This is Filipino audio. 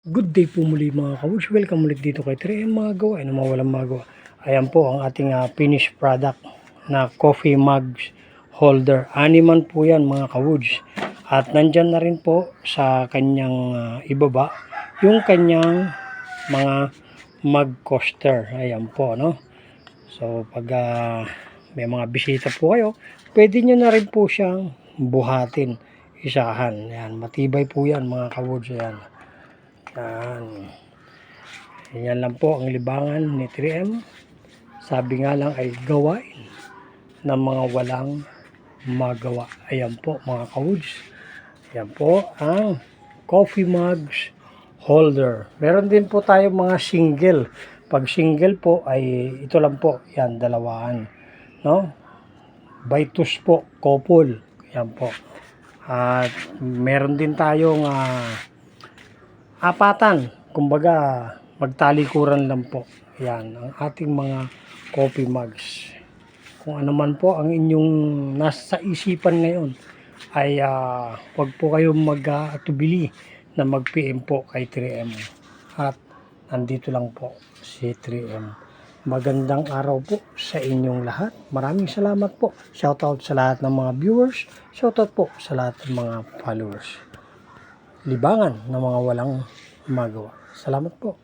Good day po muli mga kawuds. Welcome ulit dito kay 3M mga gawa. Ano mga walang magawa. Ayan po ang ating finished product na coffee mugs holder. Animan po yan mga kawuds. At nandyan na rin po sa kanyang ibaba yung kanyang mga mug coaster. Ayan po no. So pag may mga bisita po kayo, pwede nyo na rin po siyang buhatin. Isahan. Ayan, matibay po yan mga kawuds. Ayan. Yan lang po ang libangan ni 3M. Sabi nga lang ay gawain ng mga walang magawa. Ayan po mga kawuds. Ayan po ang coffee mugs holder. Meron din po tayo mga single. Pag single po ay ito lang po. Yan, dalawaan. No? Baitus po, couple. Yan po. At meron din tayong apatan, kumbaga magtalikuran lang po. Yan ang ating mga coffee mugs. Kung ano man po ang inyong nasa isipan ngayon ay wag po kayong mag-atubili na mag-PM po kay 3M. At nandito lang po si 3M. Magandang araw po sa inyong lahat. Maraming salamat po. Shoutout sa lahat ng mga viewers. Shoutout po sa lahat ng mga followers. Libangan ng mga walang magawa. Salamat po.